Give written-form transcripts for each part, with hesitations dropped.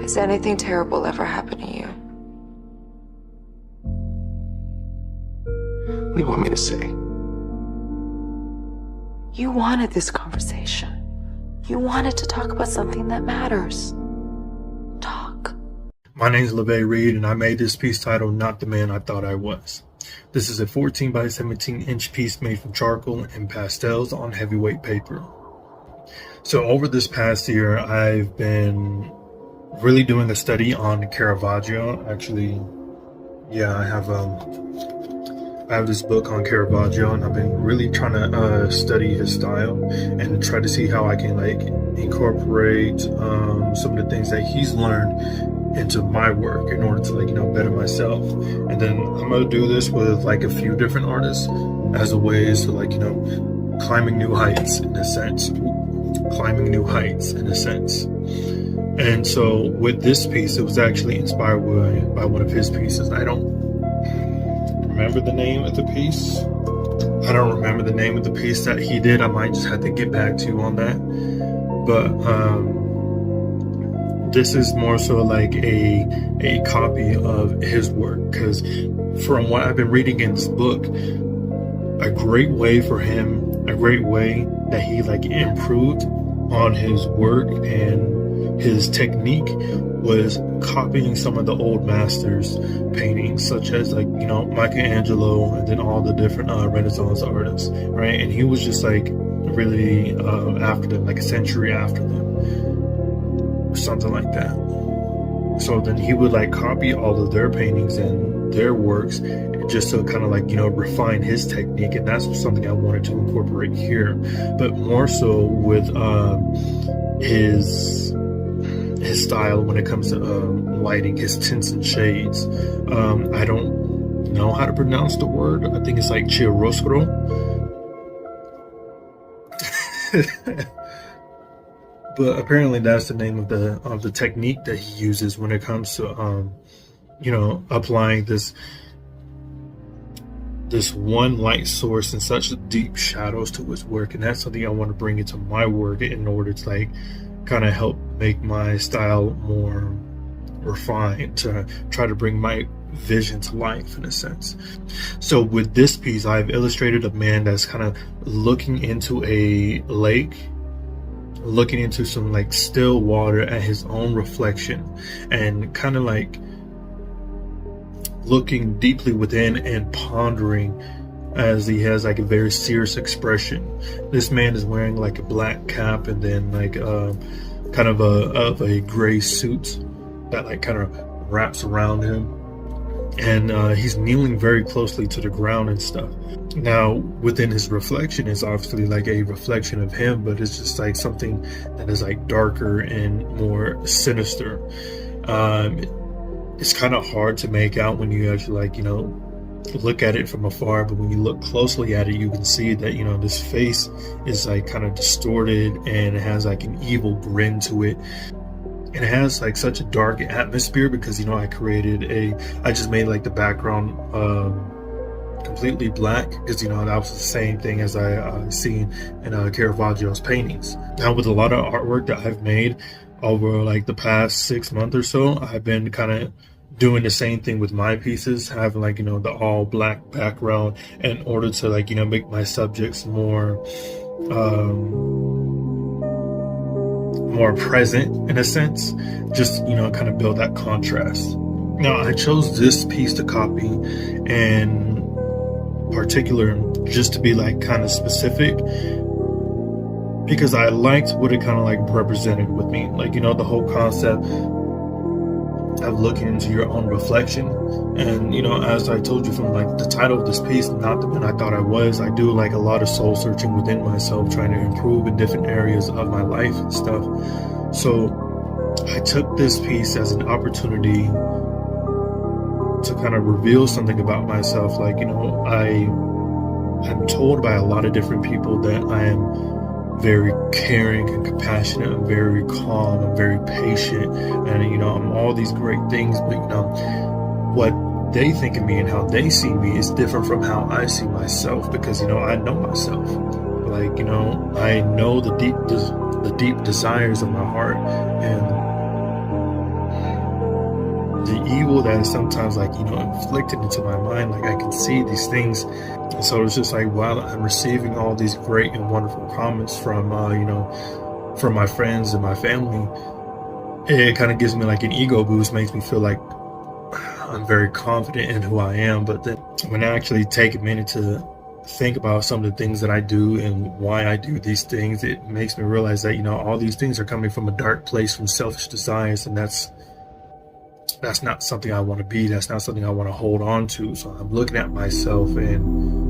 Has anything terrible ever happened to you? What do you want me to say? You wanted this conversation. You wanted to talk about something that matters. Talk. My name is LavaeReed, and I made this piece titled Not the Man I Thought I Was. This is a 14 by 17 inch piece made from charcoal and pastels on heavyweight paper. So over this past year, I've been really doing a study on Caravaggio. Actually, yeah, I have this book on Caravaggio, and I've been really trying to study his style and try to see how I can like incorporate some of the things that he's learned into my work in order to better myself. And then I'm gonna do this with like a few different artists as a way to climbing new heights in a sense. And so with this piece, it was actually inspired by one of his pieces. I don't remember the name of the piece. That he did. I might just have to get back to you on that. But this is more so like a copy of his work, because from what I've been reading in this book, a great way that he improved on his work and his technique was copying some of the old masters' paintings, such as Michelangelo, and then all the different Renaissance artists, right? And he was just really after them, like a century after them, or something like that. So then he would copy all of their paintings and their works just to kind of refine his technique, and that's something I wanted to incorporate here, but more so with his style when it comes to lighting, his tints and shades. I don't know how to pronounce the word. I think it's chiaroscuro. But apparently that's the name of the technique that he uses when it comes to applying this one light source and such deep shadows to his work. And that's something I want to bring into my work in order to kind of help make my style more refined, to try to bring my vision to life in a sense. So with this piece, I've illustrated a man that's kind of looking into a lake, looking into some still water at his own reflection, and kind of looking deeply within and pondering as he has a very serious expression. This man is wearing a black cap and then kind of a gray suit that kind of wraps around him, and he's kneeling very closely to the ground and stuff. Now within his reflection is obviously a reflection of him, but it's just something that is darker and more sinister. It's kind of hard to make out when you actually look at it from afar, but when you look closely at it, you can see that this face is kind of distorted, and it has an evil grin to it, and it has such a dark atmosphere because I just made the background completely black, because that was the same thing as I seen in Caravaggio's paintings. Now with a lot of artwork that I've made over the past 6 months or so, I've been kind of doing the same thing with my pieces, having the all black background in order to make my subjects more present in a sense, just kind of build that contrast. Now I chose this piece to copy in particular just to be kind of specific, because I liked what it kind of represented with me, the whole concept of looking into your own reflection. And as I told you from the title of this piece, Not the Man I Thought I Was, I do a lot of soul searching within myself, trying to improve in different areas of my life and stuff. So I took this piece as an opportunity to kind of reveal something about myself. I'm told by a lot of different people that I am very caring and compassionate. I'm very calm. I'm very patient, and I'm all these great things. But what they think of me and how they see me is different from how I see myself, because I know myself. I know the deep desires of my heart, and the evil that is sometimes like, inflicted into my mind. Like I can see these things. And so it's just like, while I'm receiving all these great and wonderful comments from, from my friends and my family, it kind of gives me like an ego boost, makes me feel like I'm very confident in who I am. But then when I actually take a minute to think about some of the things that I do and why I do these things, it makes me realize that, all these things are coming from a dark place, from selfish desires, and that's not something I want to be. That's not something I want to hold on to. So I'm looking at myself and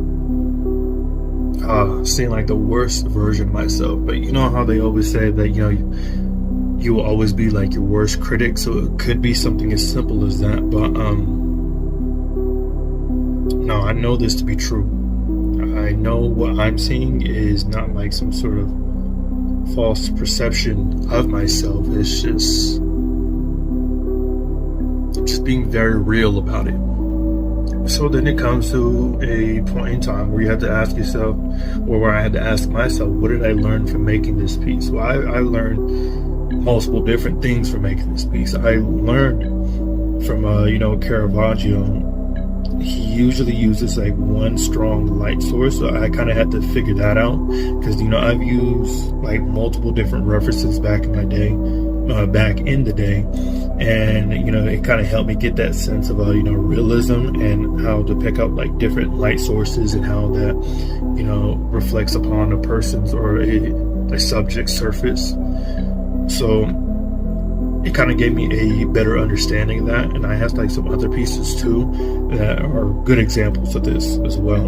seeing like the worst version of myself. But you know how they always say that, you will always be like your worst critic. So it could be something as simple as that. But no, I know this to be true. I know what I'm seeing is not like some sort of false perception of myself. It's just being very real about it. So then it comes to a point in time where you have to ask yourself, or where I had to ask myself, what did I learn from making this piece? Well, I learned multiple different things from making this piece. I learned from, Caravaggio. He usually uses like one strong light source, so I kind of had to figure that out, because I've used like multiple different references back in the day, and it kind of helped me get that sense of realism and how to pick up like different light sources and how that reflects upon a person's or a subject's surface. So it kind of gave me a better understanding of that, and I have like some other pieces too that are good examples of this as well.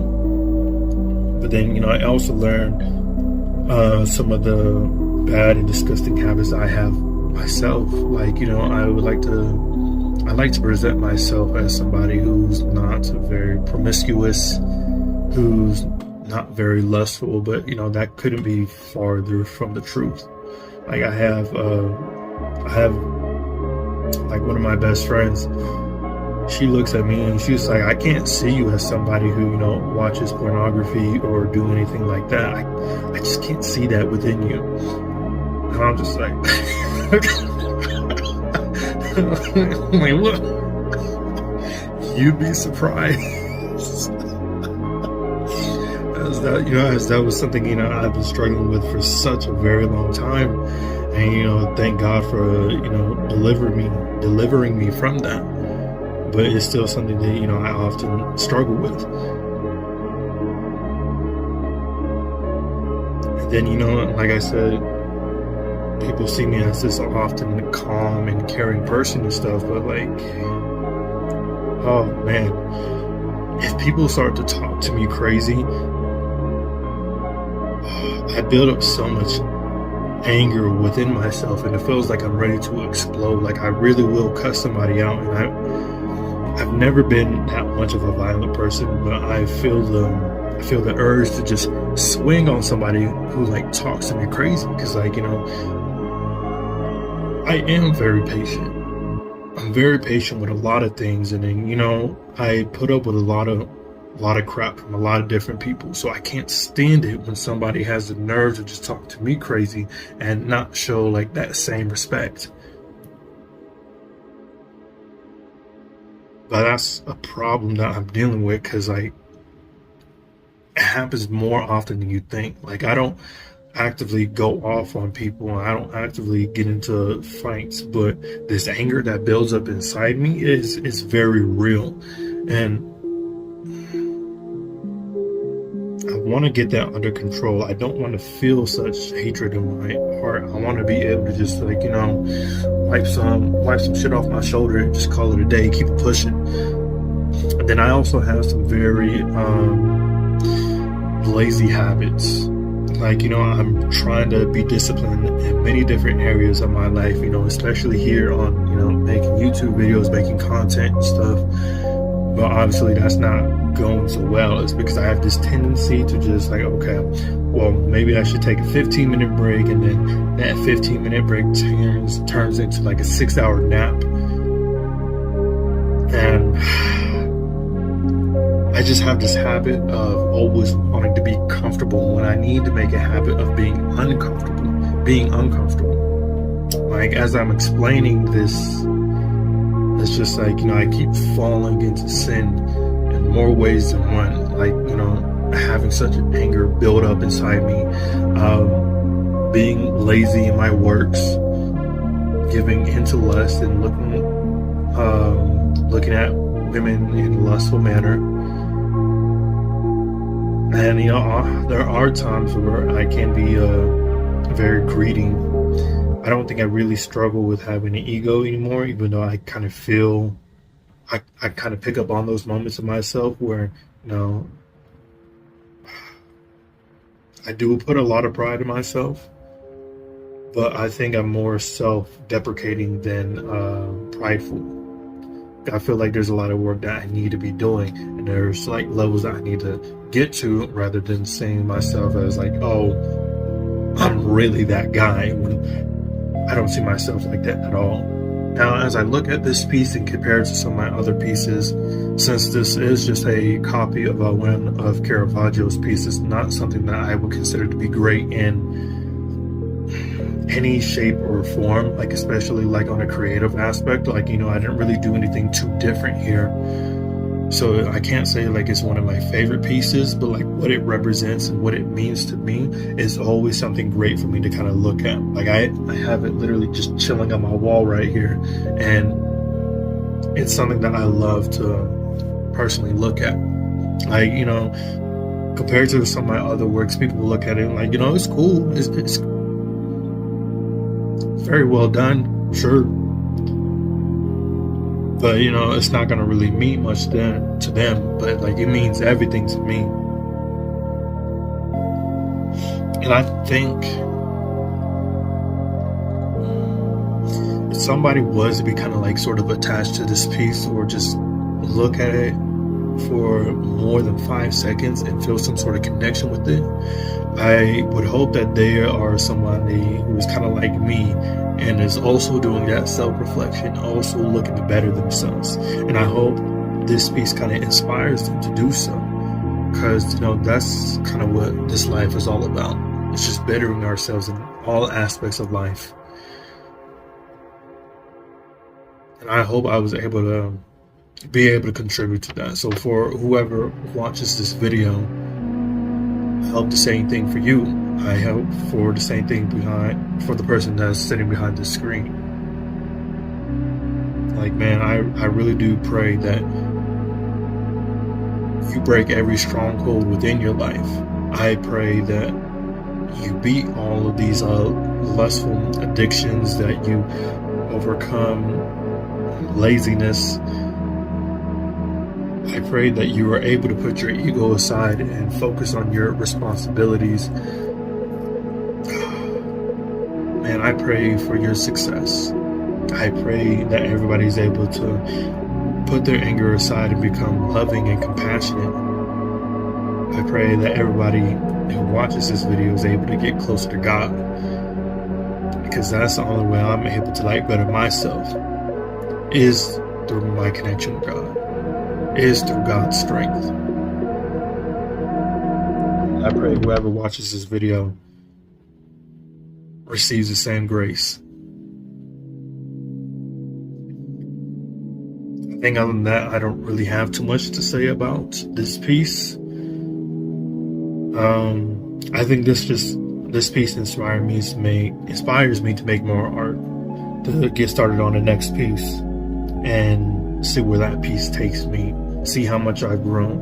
But then I also learned some of the bad and disgusting habits I have myself. Like I like to present myself as somebody who's not very promiscuous, who's not very lustful, but that couldn't be farther from the truth. Like I have like one of my best friends, she looks at me and she's like, I can't see you as somebody who, watches pornography or do anything like that. I just can't see that within you. And I'm just like, like, what? You'd be surprised. as that was something, I've been struggling with for such a very long time. And, thank God for, delivering me from that. But it's still something that, I often struggle with. And then, like I said, people see me as this often calm and caring person and stuff, but like, oh man, if people start to talk to me crazy, I build up so much anger within myself, and it feels like I'm ready to explode. Like I really will cuss somebody out, and I've never been that much of a violent person, but I feel the urge to just swing on somebody who like talks to me crazy, because like I am very patient. I'm very patient with a lot of things, and then I put up with a lot of crap from a lot of different people. So I can't stand it when somebody has the nerve to just talk to me crazy and not show like that same respect. But that's a problem that I'm dealing with, because like it happens more often than you think. Like I don't actively go off on people, I don't actively get into fights, but this anger that builds up inside me is very real, and I want to get that under control. I don't want to feel such hatred in my heart. I want to be able to just like wipe some shit off my shoulder and just call it a day, keep it pushing. And then I also have some very lazy habits. Like, I'm trying to be disciplined in many different areas of my life, especially here on, making YouTube videos, making content and stuff. But obviously that's not going so well. It's because I have this tendency to just like, okay, well, maybe I should take a 15-minute break, and then that 15-minute break turns into like a 6-hour nap. And I just have this habit of always wanting to be comfortable when I need to make a habit of being uncomfortable. Like as I'm explaining this, let's just like, I keep falling into sin in more ways than one. Like, having such anger build up inside me, being lazy in my works, giving into lust and looking at women in a lustful manner. And there are times where I can be very greedy. I don't think I really struggle with having an ego anymore, even though I kind of feel I kind of pick up on those moments of myself where I do put a lot of pride in myself, but I think I'm more self-deprecating than prideful. I feel like there's a lot of work that I need to be doing, and there's like levels that I need to get to, rather than seeing myself as like, oh, I'm really that guy, when I don't see myself like that at all. Now, as I look at this piece and compare it to some of my other pieces, since this is just a copy of one of Caravaggio's pieces, not something that I would consider to be great in any shape or form, like especially like on a creative aspect, like, I didn't really do anything too different here. So I can't say like it's one of my favorite pieces, but like what it represents and what it means to me is always something great for me to kind of look at. Like I have it literally just chilling on my wall right here, and it's something that I love to personally look at. Like, compared to some of my other works, people will look at it and like, it's cool. It's very well done, sure. But, it's not going to really mean much to them, but like it means everything to me. And I think if somebody was to be kind of like sort of attached to this piece, or just look at it for more than 5 seconds and feel some sort of connection with it, I would hope that they are somebody who is kind of like me and is also doing that self-reflection, also looking to better themselves. And I hope this piece kind of inspires them to do so, because that's kind of what this life is all about. It's just bettering ourselves in all aspects of life. And I hope I was able to contribute to that. So for whoever watches this video, I hope the same thing for you. I hope for the same thing for the person that's sitting behind the screen. Like, man, I really do pray that you break every stronghold within your life. I pray that you beat all of these lustful addictions, that you overcome laziness. I pray that you are able to put your ego aside and focus on your responsibilities. Man, I pray for your success. I pray that everybody's able to put their anger aside and become loving and compassionate. I pray that everybody who watches this video is able to get closer to God, because that's the only way I'm able to better myself, is through my connection with God, is through God's strength. I pray whoever watches this video receives the same grace. I think other than that, I don't really have too much to say about this piece. I think this piece inspires me to make more art, to get started on the next piece and see where that piece takes me, see how much I've grown.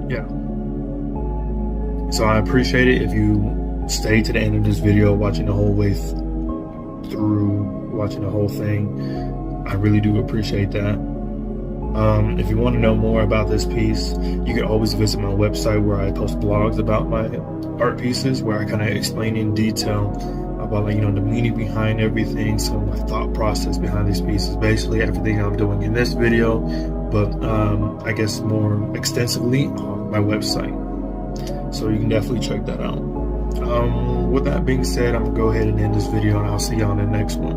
Yeah. So I appreciate it if you stay to the end of this video, watching the whole way through, watching the whole thing. I really do appreciate that. If you want to know more about this piece, you can always visit my website, where I post blogs about my art pieces, where I kind of explain in detail about the meaning behind everything, some of my thought process behind these pieces, basically everything I'm doing in this video, but I guess more extensively on my website. So you can definitely check that out. With that being said, I'm gonna go ahead and end this video, and I'll see you on the next one.